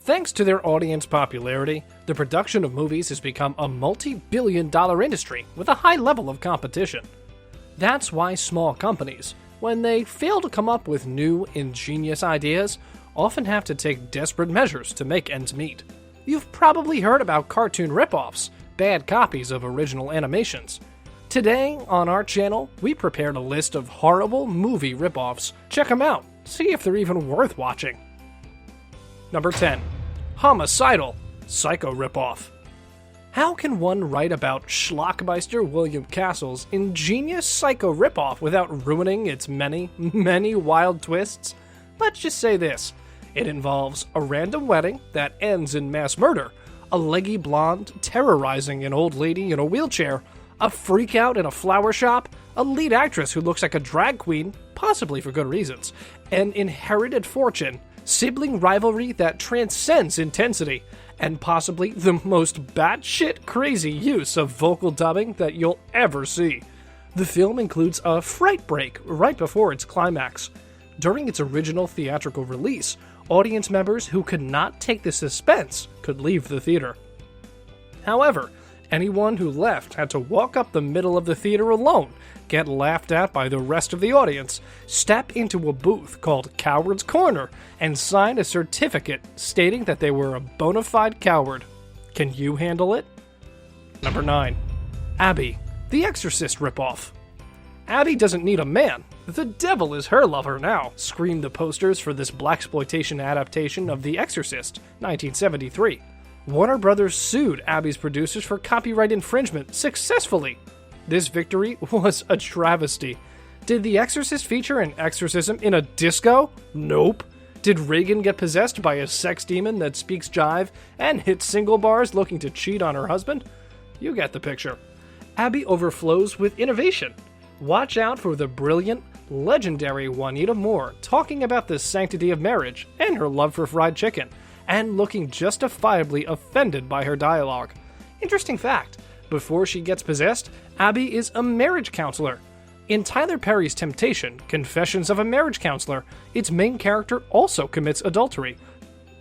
Thanks to their audience popularity, the production of movies has become a multi-billion-dollar industry with a high level of competition. That's why small companies, when they fail to come up with new, ingenious ideas, often have to take desperate measures to make ends meet. You've probably heard about cartoon ripoffs, bad copies of original animations. Today, on our channel, we prepared a list of horrible movie ripoffs. Check them out, see if they're even worth watching. Number 10. Homicidal Psycho ripoff. How can one write about schlock-meister William Castle's ingenious Psycho ripoff without ruining its many, many wild twists? Let's just say this. It involves a random wedding that ends in mass murder, a leggy blonde terrorizing an old lady in a wheelchair, a freak-out in a flower shop, a lead actress who looks like a drag queen, possibly for good reasons, an inherited fortune, sibling rivalry that transcends intensity, and possibly the most batshit crazy use of vocal dubbing that you'll ever see. The film includes a fright break right before its climax. During its original theatrical release, audience members who could not take the suspense could leave the theater. However, anyone who left had to walk up the middle of the theater alone, get laughed at by the rest of the audience, step into a booth called Coward's Corner, and sign a certificate stating that they were a bona fide coward. Can you handle it? Number 9. Abbey The Exorcist ripoff. Abbey doesn't need a man. The devil is her lover now, screamed the posters for this blaxploitation adaptation of The Exorcist, 1973. Warner Brothers sued Abbey's producers for copyright infringement successfully. This victory was a travesty. Did The Exorcist feature an exorcism in a disco? Nope. Did Reagan get possessed by a sex demon that speaks jive and hits single bars looking to cheat on her husband? You get the picture. Abbey overflows with innovation. Watch out for the brilliant, legendary Juanita Moore talking about the sanctity of marriage and her love for fried chicken, and looking justifiably offended by her dialogue. Interesting fact, before she gets possessed, Abbey is a marriage counselor. In Tyler Perry's Temptation, Confessions of a Marriage Counselor, its main character also commits adultery,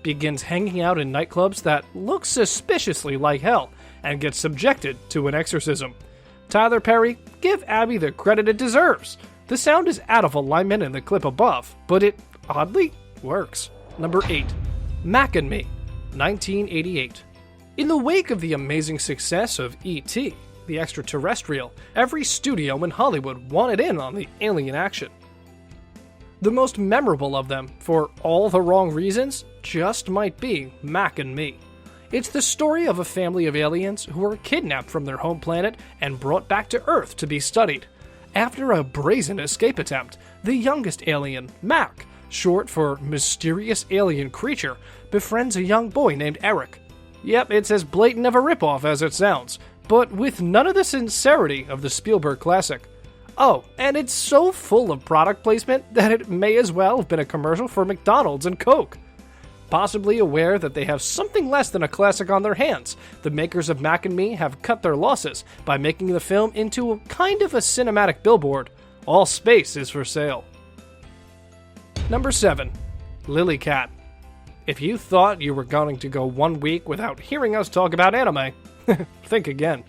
begins hanging out in nightclubs that look suspiciously like hell, and gets subjected to an exorcism. Tyler Perry, give Abbey the credit it deserves. The sound is out of alignment in the clip above, but it, oddly, works. Number 8. Mac and Me, 1988. In the wake of the amazing success of E.T., the extraterrestrial, every studio in Hollywood wanted in on the alien action. The most memorable of them, for all the wrong reasons, just might be Mac and Me. It's the story of a family of aliens who were kidnapped from their home planet and brought back to Earth to be studied. After a brazen escape attempt, the youngest alien, Mac, short for Mysterious Alien Creature, befriends a young boy named Eric. Yep, it's as blatant of a ripoff as it sounds, but with none of the sincerity of the Spielberg classic. Oh, and it's so full of product placement that it may as well have been a commercial for McDonald's and Coke. Possibly aware that they have something less than a classic on their hands, the makers of Mac and Me have cut their losses by making the film into a kind of a cinematic billboard. All space is for sale. Number 7. Lily Cat. If you thought you were going to go 1 week without hearing us talk about anime, think again.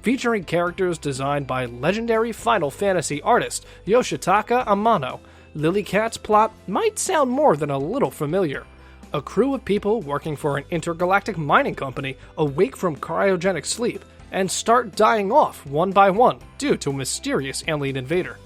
Featuring characters designed by legendary Final Fantasy artist Yoshitaka Amano, Lily Cat's plot might sound more than a little familiar. A crew of people working for an intergalactic mining company awake from cryogenic sleep and start dying off one by one due to a mysterious alien invader.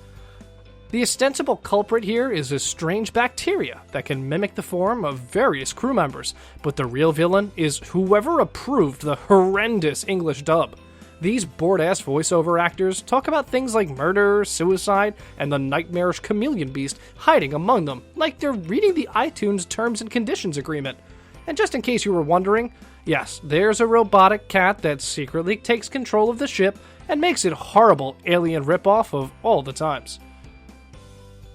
The ostensible culprit here is a strange bacteria that can mimic the form of various crew members, but the real villain is whoever approved the horrendous English dub. These bored-ass voiceover actors talk about things like murder, suicide, and the nightmarish chameleon beast hiding among them, like they're reading the iTunes Terms and Conditions agreement. And just in case you were wondering, yes, there's a robotic cat that secretly takes control of the ship and makes it a horrible alien ripoff of all the times.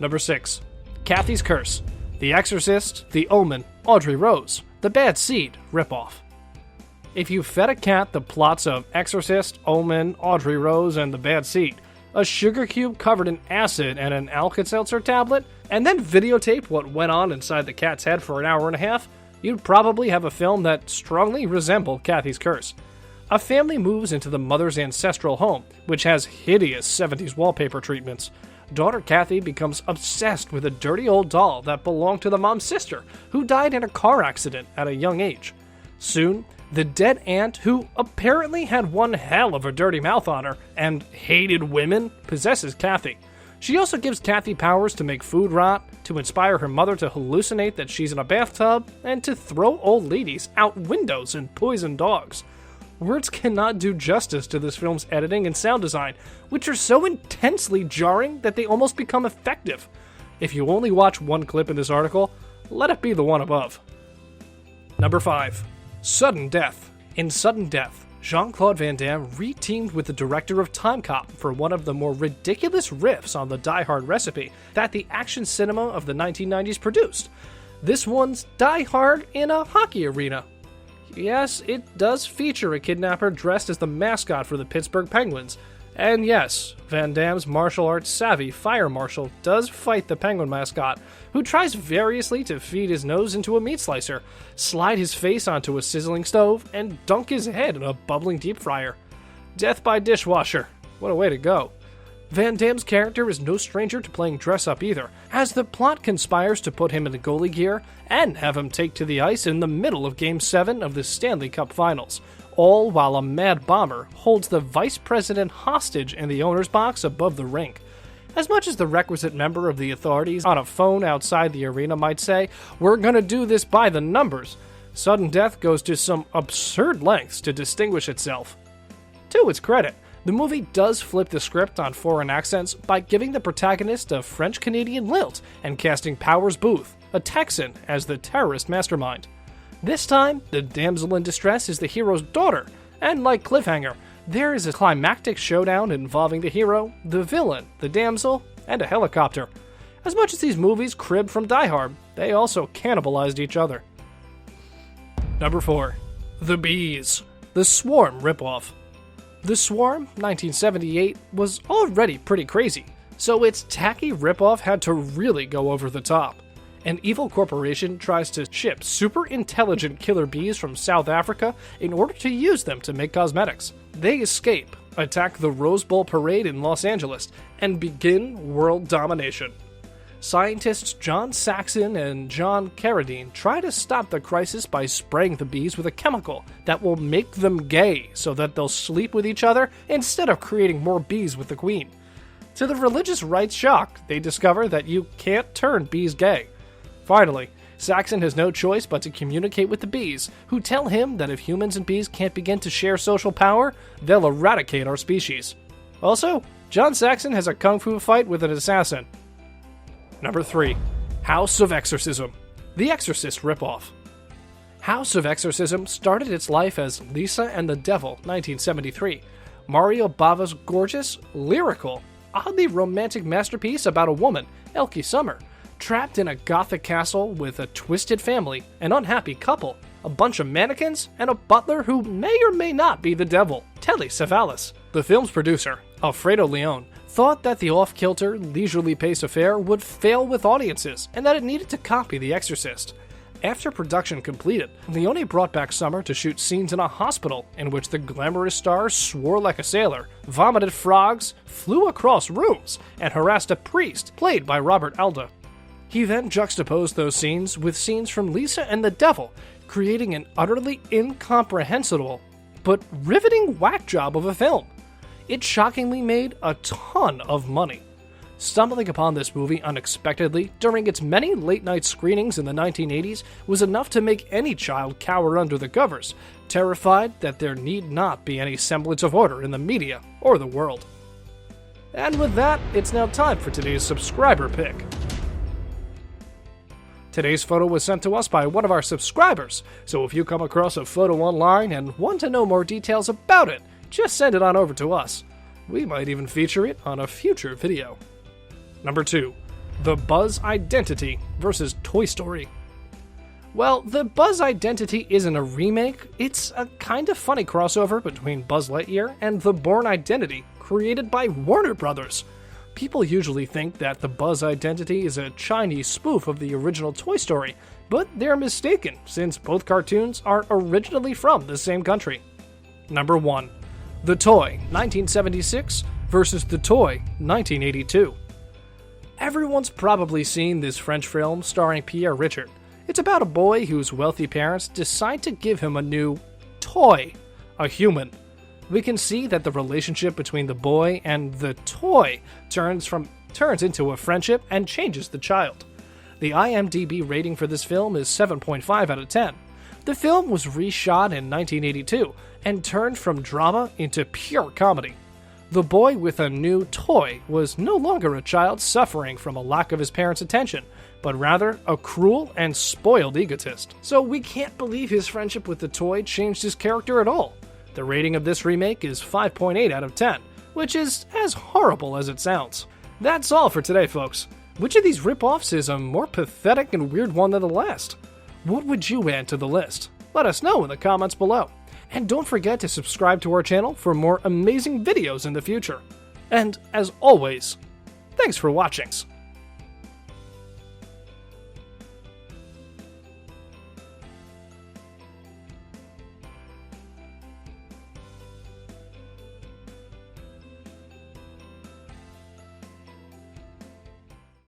Number 6. Kathy's Curse, The Exorcist, The Omen, Audrey Rose, The Bad Seed ripoff. If you fed a cat the plots of Exorcist, Omen, Audrey Rose, and The Bad Seed, a sugar cube covered in acid and an Alka-Seltzer tablet, and then videotape what went on inside the cat's head for an hour and a half, you'd probably have a film that strongly resembled Kathy's Curse. A family moves into the mother's ancestral home, which has hideous 70s wallpaper treatments. Daughter Kathy becomes obsessed with a dirty old doll that belonged to the mom's sister, who died in a car accident at a young age. Soon, the dead aunt, who apparently had one hell of a dirty mouth on her and hated women, possesses Kathy. She also gives Kathy powers to make food rot, to inspire her mother to hallucinate that she's in a bathtub, and to throw old ladies out windows and poison dogs. Words cannot do justice to this film's editing and sound design, which are so intensely jarring that they almost become effective. If you only watch one clip in this article, let it be the one above. Number 5. Sudden Death. In Sudden Death, Jean-Claude Van Damme re-teamed with the director of Time Cop for one of the more ridiculous riffs on the Die Hard recipe that the action cinema of the 1990s produced. This one's Die Hard in a hockey arena. Yes, it does feature a kidnapper dressed as the mascot for the Pittsburgh Penguins. And yes, Van Damme's martial arts savvy fire marshal does fight the Penguin mascot, who tries variously to feed his nose into a meat slicer, slide his face onto a sizzling stove, and dunk his head in a bubbling deep fryer. Death by dishwasher. What a way to go. Van Damme's character is no stranger to playing dress-up either, as the plot conspires to put him in the goalie gear and have him take to the ice in the middle of Game 7 of the Stanley Cup Finals, all while a mad bomber holds the vice president hostage in the owner's box above the rink. As much as the requisite member of the authorities on a phone outside the arena might say, "We're gonna do this by the numbers," Sudden Death goes to some absurd lengths to distinguish itself. To its credit, the movie does flip the script on foreign accents by giving the protagonist a French-Canadian lilt and casting Powers Booth, a Texan, as the terrorist mastermind. This time, the damsel in distress is the hero's daughter, and like Cliffhanger, there is a climactic showdown involving the hero, the villain, the damsel, and a helicopter. As much as these movies crib from Die Hard, they also cannibalized each other. Number 4. The Bees. The Swarm ripoff. The Swarm, 1978, was already pretty crazy, so its tacky ripoff had to really go over the top. An evil corporation tries to ship super intelligent killer bees from South Africa in order to use them to make cosmetics. They escape, attack the Rose Bowl parade in Los Angeles, and begin world domination. Scientists John Saxon and John Carradine try to stop the crisis by spraying the bees with a chemical that will make them gay so that they'll sleep with each other instead of creating more bees with the queen. To the religious right's shock, they discover that you can't turn bees gay. Finally, Saxon has no choice but to communicate with the bees, who tell him that if humans and bees can't begin to share social power, they'll eradicate our species. Also, John Saxon has a kung fu fight with an assassin. Number 3. House of Exorcism. The Exorcist ripoff. House of Exorcism started its life as Lisa and the Devil, 1973. Mario Bava's gorgeous, lyrical, oddly romantic masterpiece about a woman, Elke Summer, trapped in a gothic castle with a twisted family, an unhappy couple, a bunch of mannequins, and a butler who may or may not be the devil, Telly Savalas. The film's producer, Alfredo Leone, thought that the off-kilter, leisurely pace affair would fail with audiences and that it needed to copy The Exorcist. After production completed, Leone brought back Summer to shoot scenes in a hospital in which the glamorous star swore like a sailor, vomited frogs, flew across rooms, and harassed a priest, played by Robert Alda. He then juxtaposed those scenes with scenes from Lisa and the Devil, creating an utterly incomprehensible but riveting whack job of a film. It shockingly made a ton of money. Stumbling upon this movie unexpectedly during its many late-night screenings in the 1980s was enough to make any child cower under the covers, terrified that there need not be any semblance of order in the media or the world. And with that, it's now time for today's subscriber pick. Today's photo was sent to us by one of our subscribers, so if you come across a photo online and want to know more details about it, just send it on over to us. We might even feature it on a future video. Number 2. The Buzz Identity vs. Toy Story. Well, the Buzz Identity isn't a remake, it's a kind of funny crossover between Buzz Lightyear and The Bourne Identity, created by Warner Brothers. People usually think that The Buzz Identity is a Chinese spoof of the original Toy Story, But they're mistaken, since both cartoons are originally from the same country. Number 1. The Toy, 1976 versus The Toy, 1982. Everyone's probably seen this French film starring Pierre Richard. It's about a boy whose wealthy parents decide to give him a new toy, a human. We can see that the relationship between the boy and the toy turns into a friendship and changes the child. The IMDb rating for this film is 7.5 out of 10. The film was reshot in 1982 and turned from drama into pure comedy. The boy with a new toy was no longer a child suffering from a lack of his parents' attention, but rather a cruel and spoiled egotist. So we can't believe his friendship with the toy changed his character at all. The rating of this remake is 5.8 out of 10, which is as horrible as it sounds. That's all for today, folks. Which of these ripoffs is a more pathetic and weird one than the last? What would you add to the list? Let us know in the comments below. And don't forget to subscribe to our channel for more amazing videos in the future. And as always, thanks for watching.